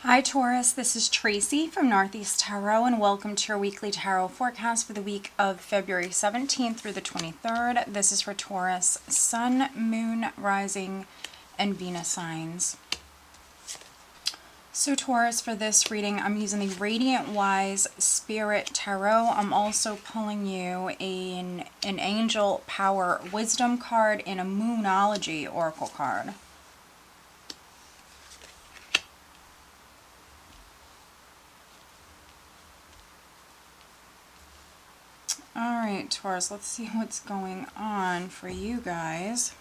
Hi Taurus, this is Tracy from Northeast Tarot and welcome to your weekly tarot forecast for the week of February 17th through the 23rd. This is for Taurus, Sun, Moon, Rising, and Venus signs. So Taurus, for this reading, I'm using the Radiant Wise Spirit Tarot. I'm also pulling you an Angel Power Wisdom card and a Moonology Oracle card. Alright, Taurus, let's see what's going on for you guys.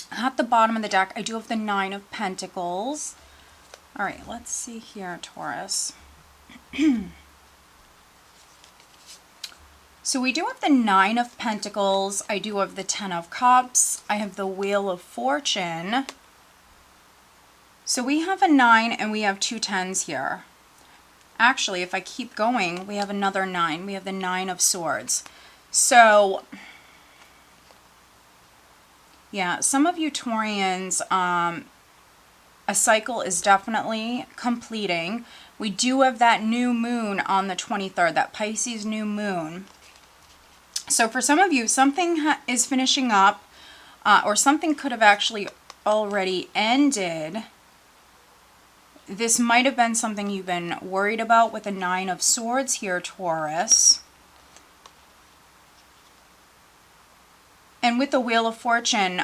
At the bottom of the deck, I do have the Nine of Pentacles. Alright, let's see here, Taurus. So we do have the Nine of Pentacles. I do have the Ten of Cups. I have the Wheel of Fortune. So we have a 9 and we have two 10s here. Actually, if I keep going, we have another 9. We have the Nine of Swords. So, yeah, some of you Taurians, a cycle is definitely completing. We do have that new moon on the 23rd, that Pisces new moon. So for some of you, something is finishing up, or something could have actually already ended. This might have been something you've been worried about with the Nine of Swords here, Taurus. And with the Wheel of Fortune,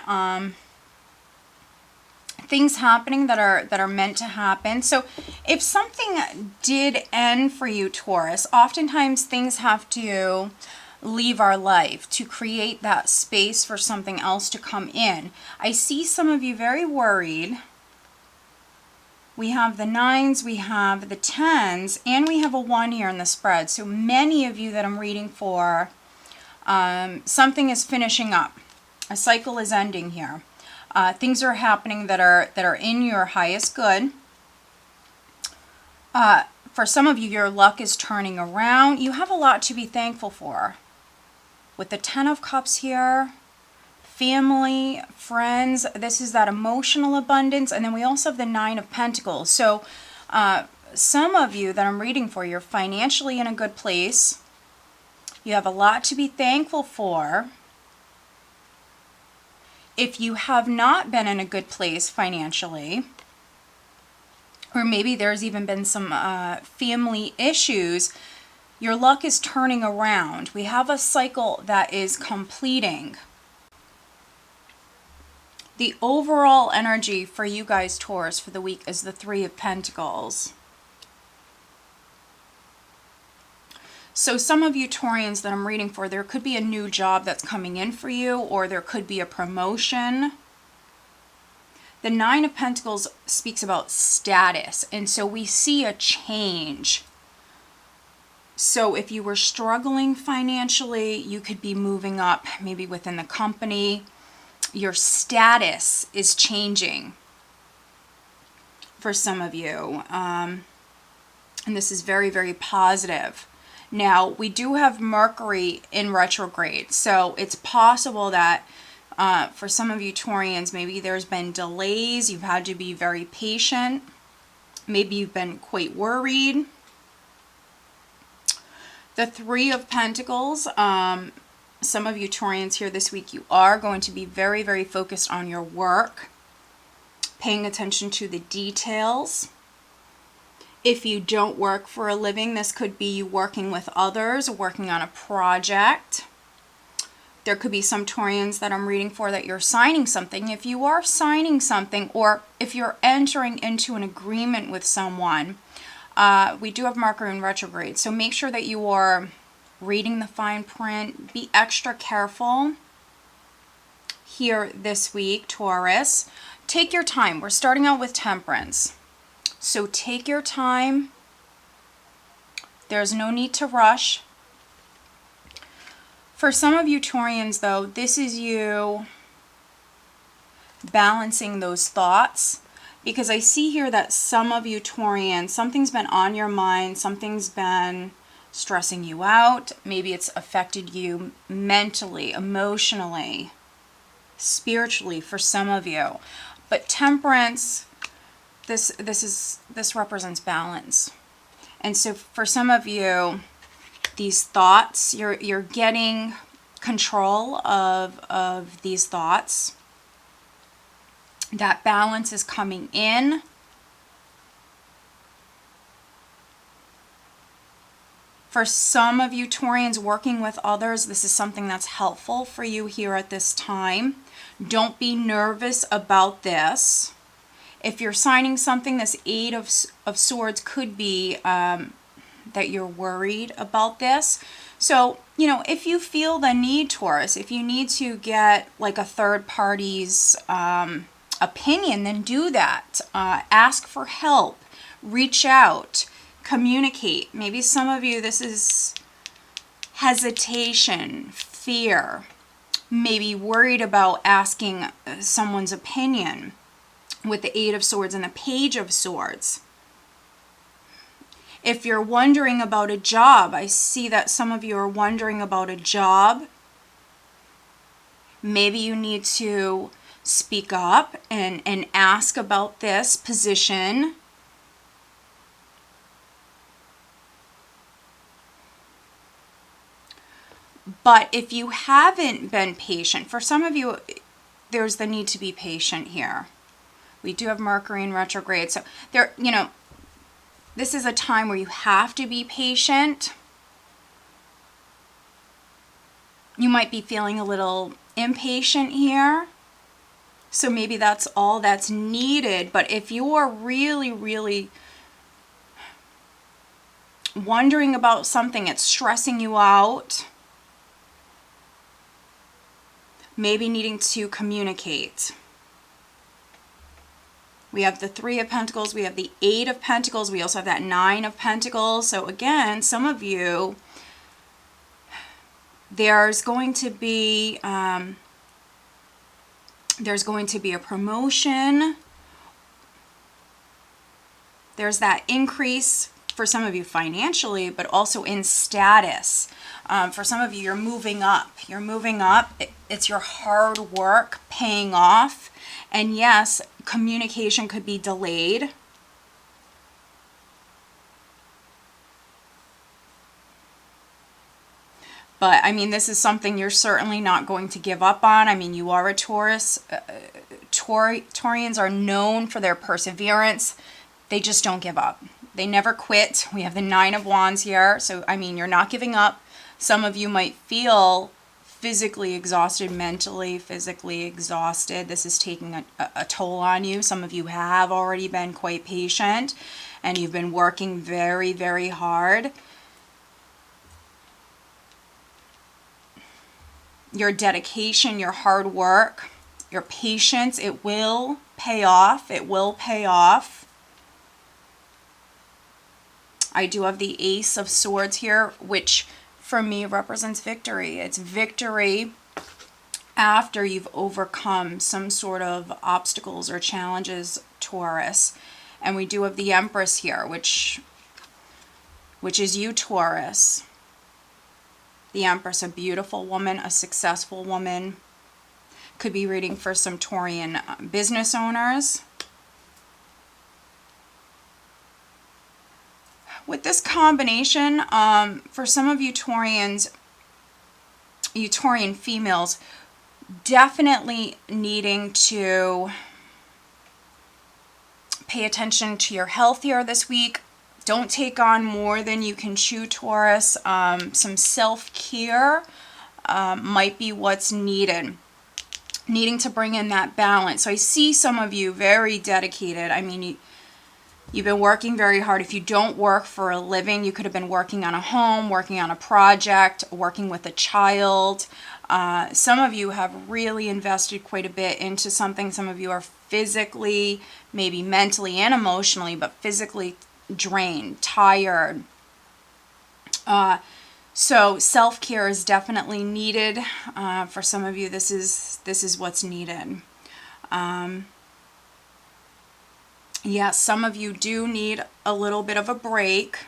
things happening that are meant to happen. So if something did end for you, Taurus, oftentimes things have to leave our life to create that space for something else to come in. I see some of you very worried. We have the 9s, we have the 10s, and we have a 1 here in the spread. So many of you that I'm reading for, something is finishing up. A cycle is ending here. Things are happening that are in your highest good. For some of you, your luck is turning around. You have a lot to be thankful for. With the Ten of Cups here, family, friends, this is that emotional abundance. And then we also have the Nine of Pentacles. So some of you that I'm reading for, you're financially in a good place. You have a lot to be thankful for. If you have not been in a good place financially, or maybe there's even been some family issues, your luck is turning around. We have a cycle that is completing. The overall energy for you guys, Taurus, for the week is the Three of Pentacles. So some of you Taurians that I'm reading for, there could be a new job that's coming in for you, or there could be a promotion. The Nine of Pentacles speaks about status, and so we see a change. So if you were struggling financially, you could be moving up maybe within the company. Your status is changing for some of you. And this is very, very positive. Now, we do have Mercury in retrograde. So it's possible that for some of you Taurians, maybe there's been delays. You've had to be very patient. Maybe you've been quite worried. The Three of Pentacles, some of you Taurians here this week, you are going to be very, very focused on your work, paying attention to the details. If you don't work for a living, this could be you working with others, working on a project. There could be some Taurians that I'm reading for that you're signing something. If you are signing something, or if you're entering into an agreement with someone, we do have Mercury in retrograde. So make sure that you are reading the fine print. Be extra careful here this week, Taurus. Take your time. We're starting out with Temperance. So take your time. There's no need to rush. For some of you Taurians, though, this is you balancing those thoughts. Because I see here that some of you Taurians, something's been on your mind, something's been stressing you out. Maybe it's affected you mentally, emotionally, spiritually for some of you. But Temperance, this represents balance. And so for some of you, these thoughts, you're getting control of these thoughts. That balance is coming in. For some of you Taurians working with others, this is something that's helpful for you here at this time. Don't be nervous about this. If you're signing something, this Eight of Swords could be that you're worried about this. So, you know, if you feel the need, Taurus, if you need to get like a third party's opinion, then do that. Ask for help. Reach out. Communicate. Maybe some of you, this is hesitation, fear, maybe worried about asking someone's opinion with the Eight of Swords and the Page of Swords. If you're wondering about a job, I see that some of you are wondering about a job. Maybe you need to speak up and ask about this position. But if you haven't been patient, for some of you, there's the need to be patient here. We do have Mercury in retrograde. So there, you know, this is a time where you have to be patient. You might be feeling a little impatient here. So maybe that's all that's needed. But if you're really, really wondering about something, it's stressing you out, maybe needing to communicate. We have the Three of Pentacles. We have the Eight of Pentacles. We also have that Nine of Pentacles. So again, some of you, there's going to be a promotion. There's that increase for some of you financially, but also in status. For some of you, you're moving up. You're moving up. It's your hard work paying off. And yes, communication could be delayed. But, I mean, this is something you're certainly not going to give up on. I mean, you are a Taurus. Taurians are known for their perseverance. They just don't give up. They never quit. We have the Nine of Wands here. So, I mean, you're not giving up. Some of you might feel physically exhausted, mentally, physically exhausted. This is taking a toll on you. Some of you have already been quite patient and you've been working very, very hard. Your dedication, your hard work, your patience, it will pay off. It will pay off. I do have the Ace of Swords here, which for me represents victory. It's victory after you've overcome some sort of obstacles or challenges, Taurus. And we do have the Empress here, which is you, Taurus. The Empress, a beautiful woman, a successful woman. Could be reading for some Taurian business owners. With this combination, for some of you Taurians, you Taurian females, definitely needing to pay attention to your health here this week. Don't take on more than you can chew, Taurus. Some self-care might be what's needed. Needing to bring in that balance. So I see some of you very dedicated. I mean, you've been working very hard. If you don't work for a living, you could have been working on a home, working on a project, working with a child. Some of you have really invested quite a bit into something. Some of you are physically, maybe mentally and emotionally, but physically drained, tired. So self-care is definitely needed. For some of you, this is what's needed. Yeah, some of you do need a little bit of a break.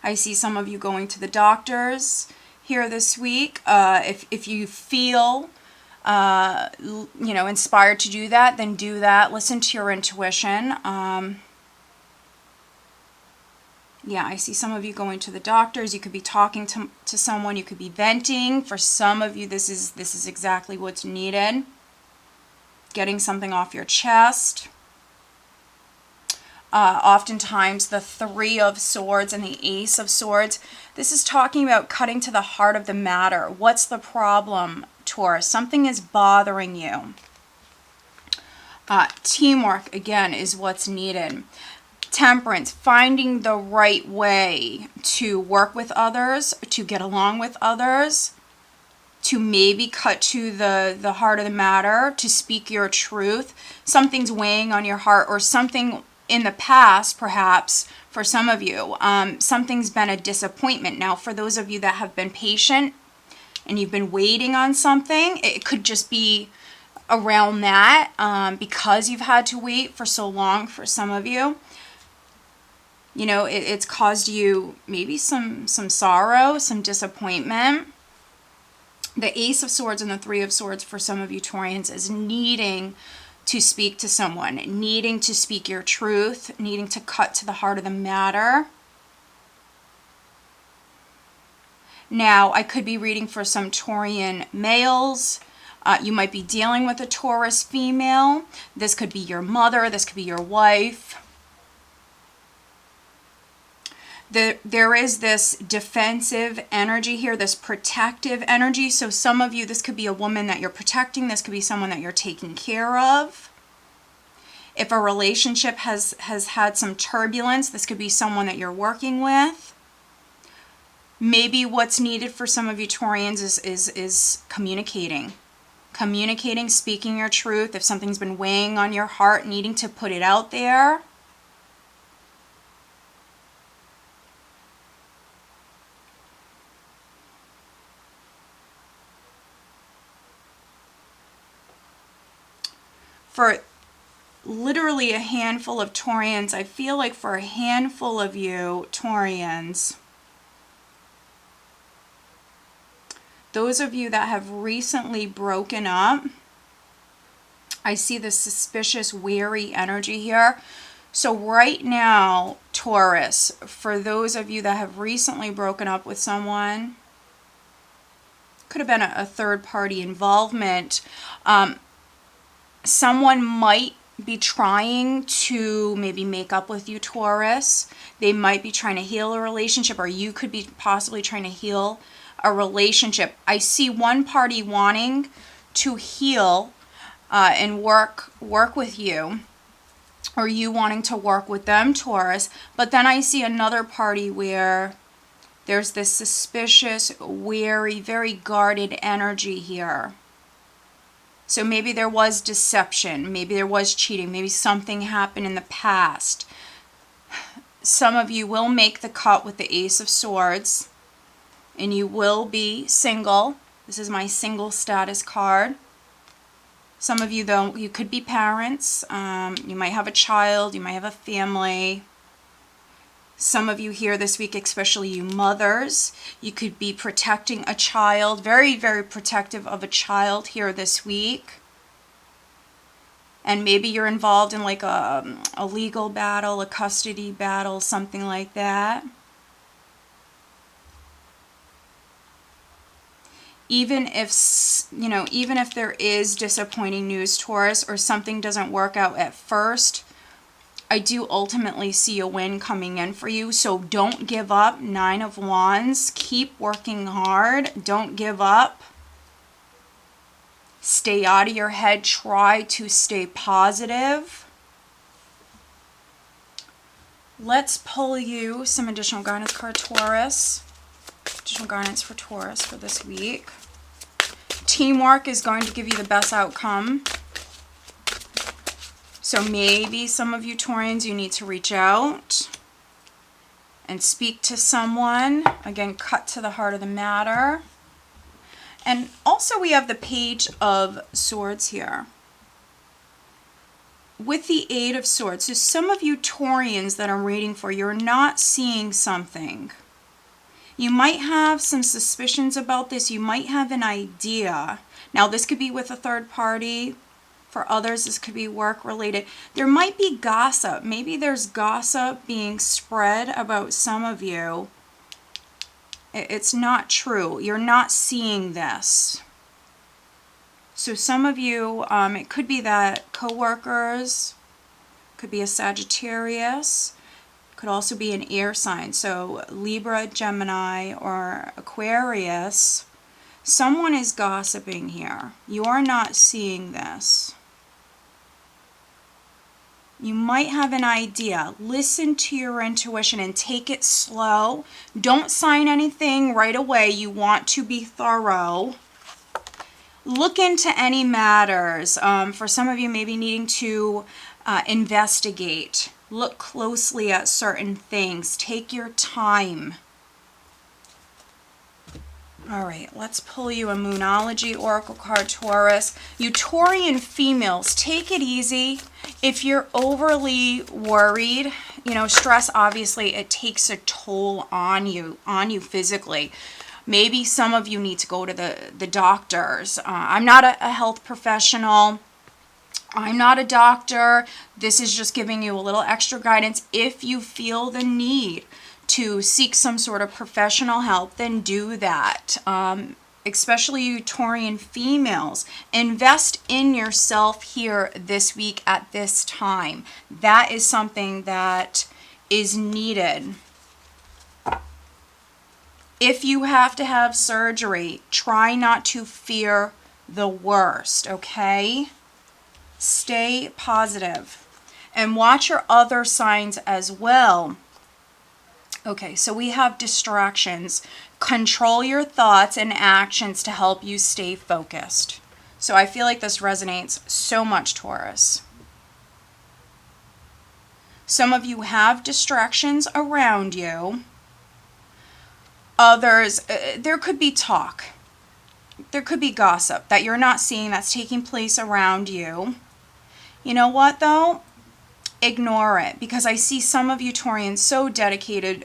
I see some of you going to the doctors here this week. If you feel inspired to do that, then do that. Listen to your intuition. Yeah, I see some of you going to the doctors. You could be talking to someone. You could be venting. For some of you, this is exactly what's needed. Getting something off your chest. Oftentimes, the Three of Swords and the Ace of Swords. This is talking about cutting to the heart of the matter. What's the problem, Taurus? Something is bothering you. Teamwork, again, is what's needed. Temperance, finding the right way to work with others, to get along with others, to maybe cut to the heart of the matter, to speak your truth. Something's weighing on your heart, or something in the past, perhaps, for some of you. Something's been a disappointment. Now, for those of you that have been patient and you've been waiting on something, it could just be around that, because you've had to wait for so long for some of you. You know, it's caused you maybe some sorrow, some disappointment. The Ace of Swords and the Three of Swords for some of you Taurians is needing to speak to someone, needing to speak your truth, needing to cut to the heart of the matter. Now, I could be reading for some Taurian males. You might be dealing with a Taurus female. This could be your mother. This could be your wife. There is this defensive energy here, this protective energy. So some of you, this could be a woman that you're protecting. This could be someone that you're taking care of. If a relationship has had some turbulence, this could be someone that you're working with. Maybe what's needed for some of you Taurians is communicating. Communicating, speaking your truth. If something's been weighing on your heart, needing to put it out there. For literally a handful of Taurians, I feel like for a handful of you Taurians, those of you that have recently broken up, I see this suspicious, wary energy here. So right now, Taurus, for those of you that have recently broken up with someone, could have been a third-party involvement. Someone might be trying to maybe make up with you, Taurus. They might be trying to heal a relationship, or you could be possibly trying to heal a relationship. I see one party wanting to heal and work with you, or you wanting to work with them, Taurus. But then I see another party where there's this suspicious, wary, very guarded energy here. So maybe there was deception, maybe there was cheating, maybe something happened in the past. Some of you will make the cut with the Ace of Swords, and you will be single. This is my single status card. Some of you, though, you could be parents. You might have a child, you might have a family. Some of you here this week, especially you mothers, you could be protecting a child, very, very protective of a child here this week. And maybe you're involved in like a legal battle, a custody battle, something like that. Even if there is disappointing news, Taurus, or something doesn't work out at first, I do ultimately see a win coming in for you. So don't give up. 9 of Wands. Keep working hard. Don't give up. Stay out of your head. Try to stay positive. Let's pull you some additional guidance card, Taurus. Additional guidance for Taurus for this week. Teamwork is going to give you the best outcome. So maybe some of you Taurians, you need to reach out and speak to someone. Again, cut to the heart of the matter. And also we have the Page of Swords here. With the Eight of Swords, so some of you Taurians that I'm reading for, you're not seeing something. You might have some suspicions about this. You might have an idea. Now, this could be with a third party. For others, this could be work related. There might be gossip. Maybe there's gossip being spread about some of you. It's not true. You're not seeing this. So some of you, it could be that coworkers, could be a Sagittarius, could also be an air sign. So Libra, Gemini, or Aquarius. Someone is gossiping here. You're not seeing this. You might have an idea. Listen to your intuition and take it slow. Don't sign anything right away. You want to be thorough. Look into any matters. For some of you, maybe needing to investigate. Look closely at certain things. Take your time. All right, let's pull you a Moonology Oracle card, Taurus. You Taurian females, take it easy. If you're overly worried, you know, stress, obviously, it takes a toll on you physically. Maybe some of you need to go to the doctors. I'm not a health professional. I'm not a doctor. This is just giving you a little extra guidance. If you feel the need to seek some sort of professional help, then do that. Especially you Taurian females, invest in yourself here this week at this time. That is something that is needed. If you have to have surgery, try not to fear the worst, okay? Stay positive and watch your other signs as well. Okay, so we have distractions. Control your thoughts and actions to help you stay focused. So I feel like this resonates so much, Taurus. Some of you have distractions around you. Others, there could be talk. There could be gossip that you're not seeing that's taking place around you. You know what, though? Ignore it, because I see some of you Taurians so dedicated.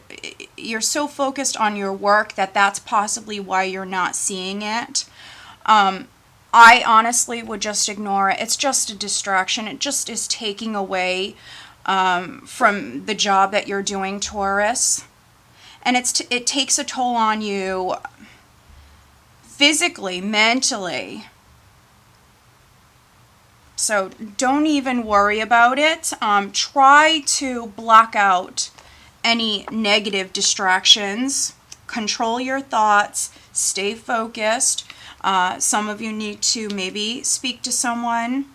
You're so focused on your work that's possibly why you're not seeing it. I honestly would just ignore it. It's just a distraction. It just is taking away from the job that you're doing, Taurus. And it takes a toll on you physically, mentally. So don't even worry about it. Try to block out any negative distractions. Control your thoughts. Stay focused. Some of you need to maybe speak to someone.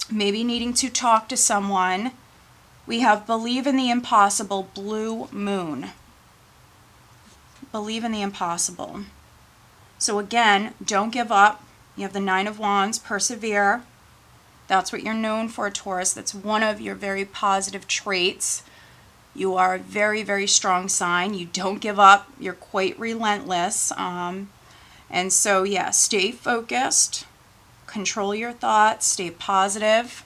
Maybe needing to talk to someone. We have believe in the impossible, blue moon. Believe in the impossible. So again, don't give up. You have the Nine of Wands, persevere. That's what you're known for, Taurus. That's one of your very positive traits. You are a very, very strong sign. You don't give up. You're quite relentless. And so, yeah, stay focused. Control your thoughts. Stay positive.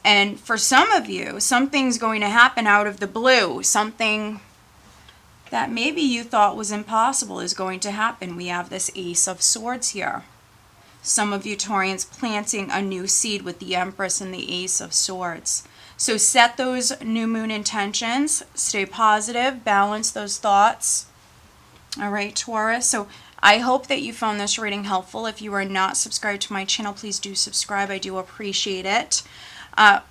And for some of you, something's going to happen out of the blue. Something that maybe you thought was impossible is going to happen. We have this Ace of Swords here. Some of you Taurians planting a new seed with the Empress and the Ace of Swords. So set those new moon intentions. Stay positive. Balance those thoughts. All right, Taurus. So I hope that you found this reading helpful. If you are not subscribed to my channel, please do subscribe. I do appreciate it.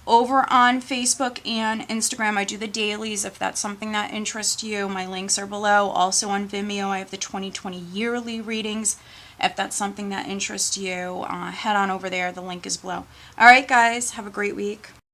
Over on Facebook and Instagram, I do the dailies. If that's something that interests you, my links are below. Also on Vimeo, I have the 2020 yearly readings. If that's something that interests you, head on over there. The link is below. All right, guys, have a great week.